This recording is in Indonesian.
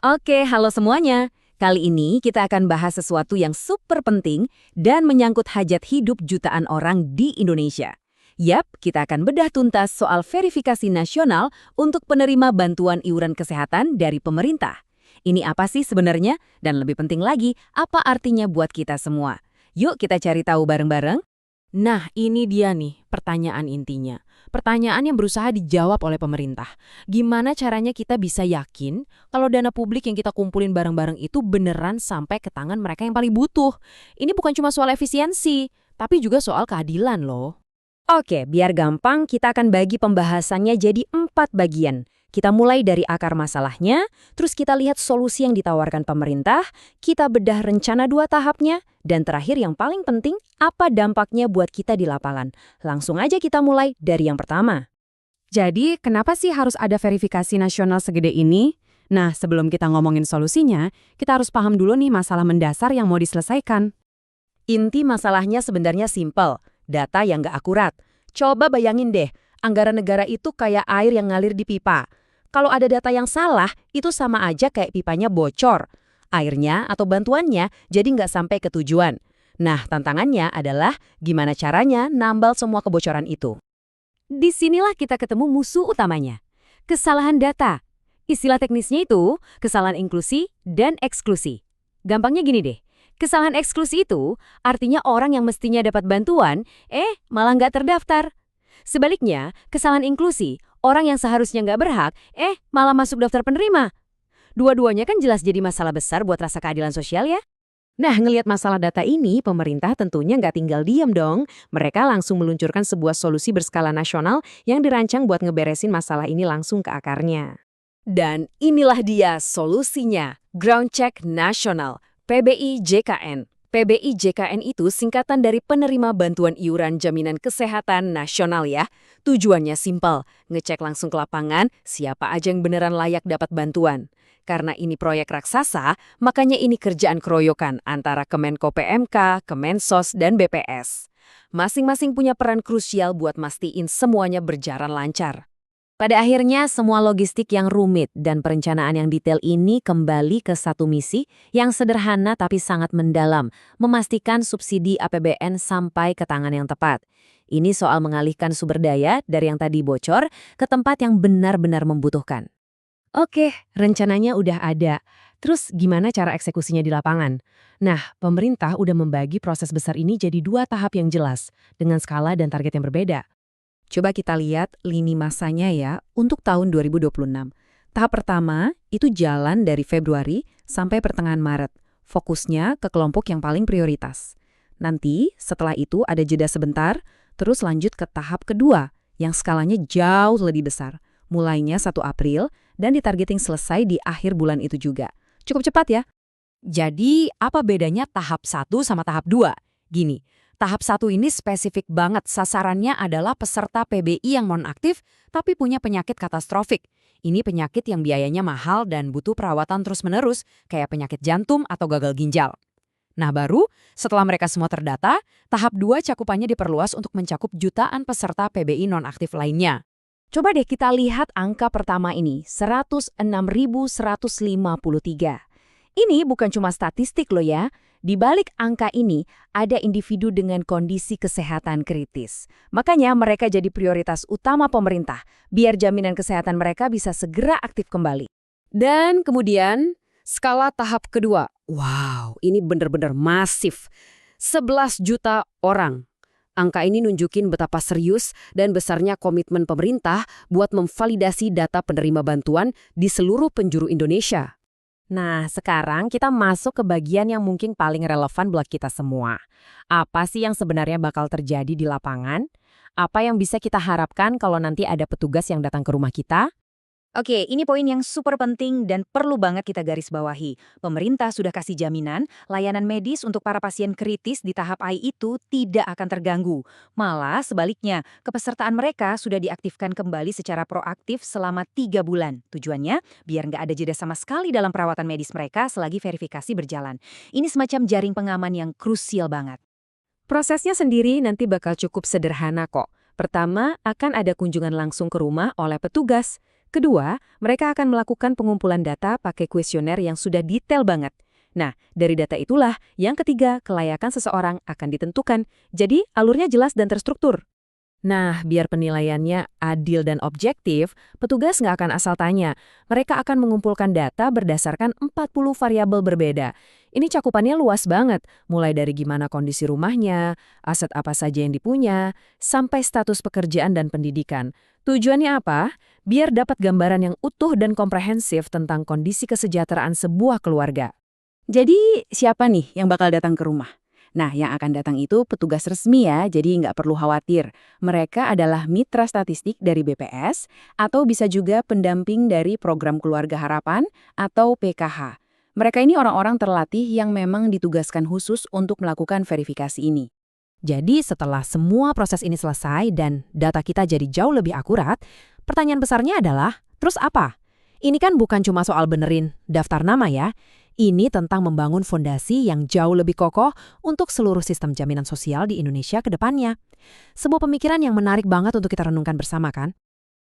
Oke, halo semuanya. Kali ini kita akan bahas sesuatu yang super penting dan menyangkut hajat hidup jutaan orang di Indonesia. Yap, kita akan bedah tuntas soal verifikasi nasional untuk penerima bantuan iuran kesehatan dari pemerintah. Ini apa sih sebenarnya? Dan lebih penting lagi, apa artinya buat kita semua? Yuk kita cari tahu bareng-bareng. Nah, ini dia nih pertanyaan intinya. Pertanyaan yang berusaha dijawab oleh pemerintah. Gimana caranya kita bisa yakin kalau dana publik yang kita kumpulin bareng-bareng itu beneran sampai ke tangan mereka yang paling butuh? Ini bukan cuma soal efisiensi, tapi juga soal keadilan loh. Oke, biar gampang, kita akan bagi pembahasannya jadi 4 bagian. Kita mulai dari akar masalahnya, terus kita lihat solusi yang ditawarkan pemerintah, kita bedah rencana 2 tahapnya, dan terakhir yang paling penting, apa dampaknya buat kita di lapangan. Langsung aja kita mulai dari yang pertama. Jadi, kenapa sih harus ada verifikasi nasional segede ini? Nah, sebelum kita ngomongin solusinya, kita harus paham dulu nih masalah mendasar yang mau diselesaikan. Inti masalahnya sebenarnya simpel, data yang nggak akurat. Coba bayangin deh, anggaran negara itu kayak air yang ngalir di pipa. Kalau ada data yang salah, itu sama aja kayak pipanya bocor. Airnya atau bantuannya jadi nggak sampai ke tujuan. Nah, tantangannya adalah gimana caranya nambal semua kebocoran itu. Disinilah kita ketemu musuh utamanya, kesalahan data. Istilah teknisnya itu kesalahan inklusi dan eksklusi. Gampangnya gini deh, kesalahan eksklusi itu artinya orang yang mestinya dapat bantuan, malah nggak terdaftar. Sebaliknya, kesalahan inklusi, orang yang seharusnya nggak berhak, malah masuk daftar penerima. Dua-duanya kan jelas jadi masalah besar buat rasa keadilan sosial ya. Nah, ngelihat masalah data ini, pemerintah tentunya nggak tinggal diam dong. Mereka langsung meluncurkan sebuah solusi berskala nasional yang dirancang buat ngeberesin masalah ini langsung ke akarnya. Dan inilah dia solusinya, Ground Check Nasional, PBI-JKN. PBI-JKN itu singkatan dari Penerima Bantuan Iuran Jaminan Kesehatan Nasional ya. Tujuannya simpel, ngecek langsung ke lapangan siapa aja yang beneran layak dapat bantuan. Karena ini proyek raksasa, makanya ini kerjaan keroyokan antara Kemenko PMK, Kemensos, dan BPS. Masing-masing punya peran krusial buat mastiin semuanya berjalan lancar. Pada akhirnya, semua logistik yang rumit dan perencanaan yang detail ini kembali ke satu misi yang sederhana tapi sangat mendalam, memastikan subsidi APBN sampai ke tangan yang tepat. Ini soal mengalihkan sumber daya dari yang tadi bocor ke tempat yang benar-benar membutuhkan. Oke, rencananya udah ada. Terus gimana cara eksekusinya di lapangan? Nah, pemerintah udah membagi proses besar ini jadi 2 tahap yang jelas, dengan skala dan target yang berbeda. Coba kita lihat lini masanya ya untuk tahun 2026. Tahap pertama itu jalan dari Februari sampai pertengahan Maret. Fokusnya ke kelompok yang paling prioritas. Nanti setelah itu ada jeda sebentar, terus lanjut ke tahap kedua yang skalanya jauh lebih besar. Mulainya 1 April dan ditargeting selesai di akhir bulan itu juga. Cukup cepat ya. Jadi apa bedanya tahap 1 sama tahap 2? Gini, tahap 1 ini spesifik banget, sasarannya adalah peserta PBI yang nonaktif tapi punya penyakit katastrofik. Ini penyakit yang biayanya mahal dan butuh perawatan terus-menerus, kayak penyakit jantung atau gagal ginjal. Nah baru, setelah mereka semua terdata, tahap 2 cakupannya diperluas untuk mencakup jutaan peserta PBI nonaktif lainnya. Coba deh kita lihat angka pertama ini, 106.153. Ini bukan cuma statistik loh ya. Di balik angka ini, ada individu dengan kondisi kesehatan kritis. Makanya mereka jadi prioritas utama pemerintah, biar jaminan kesehatan mereka bisa segera aktif kembali. Dan kemudian, skala tahap kedua. Wow, ini benar-benar masif. 11 juta orang. Angka ini nunjukin betapa serius dan besarnya komitmen pemerintah buat memvalidasi data penerima bantuan di seluruh penjuru Indonesia. Nah, sekarang kita masuk ke bagian yang mungkin paling relevan buat kita semua. Apa sih yang sebenarnya bakal terjadi di lapangan? Apa yang bisa kita harapkan kalau nanti ada petugas yang datang ke rumah kita? Oke, ini poin yang super penting dan perlu banget kita garis bawahi. Pemerintah sudah kasih jaminan, layanan medis untuk para pasien kritis di tahap I itu tidak akan terganggu. Malah sebaliknya, kepesertaan mereka sudah diaktifkan kembali secara proaktif selama 3 bulan. Tujuannya, biar nggak ada jeda sama sekali dalam perawatan medis mereka selagi verifikasi berjalan. Ini semacam jaring pengaman yang krusial banget. Prosesnya sendiri nanti bakal cukup sederhana kok. Pertama, akan ada kunjungan langsung ke rumah oleh petugas. Kedua, mereka akan melakukan pengumpulan data pakai kuesioner yang sudah detail banget. Nah, dari data itulah, yang ketiga, kelayakan seseorang akan ditentukan. Jadi, alurnya jelas dan terstruktur. Nah, biar penilaiannya adil dan objektif, petugas nggak akan asal tanya. Mereka akan mengumpulkan data berdasarkan 40 variabel berbeda. Ini cakupannya luas banget, mulai dari gimana kondisi rumahnya, aset apa saja yang dipunya, sampai status pekerjaan dan pendidikan. Tujuannya apa? Biar dapat gambaran yang utuh dan komprehensif tentang kondisi kesejahteraan sebuah keluarga. Jadi siapa nih yang bakal datang ke rumah? Nah, yang akan datang itu petugas resmi ya, jadi nggak perlu khawatir. Mereka adalah mitra statistik dari BPS atau bisa juga pendamping dari Program Keluarga Harapan atau PKH. Mereka ini orang-orang terlatih yang memang ditugaskan khusus untuk melakukan verifikasi ini. Jadi setelah semua proses ini selesai dan data kita jadi jauh lebih akurat, pertanyaan besarnya adalah, terus apa? Ini kan bukan cuma soal benerin daftar nama ya. Ini tentang membangun fondasi yang jauh lebih kokoh untuk seluruh sistem jaminan sosial di Indonesia ke depannya. Sebuah pemikiran yang menarik banget untuk kita renungkan bersama kan?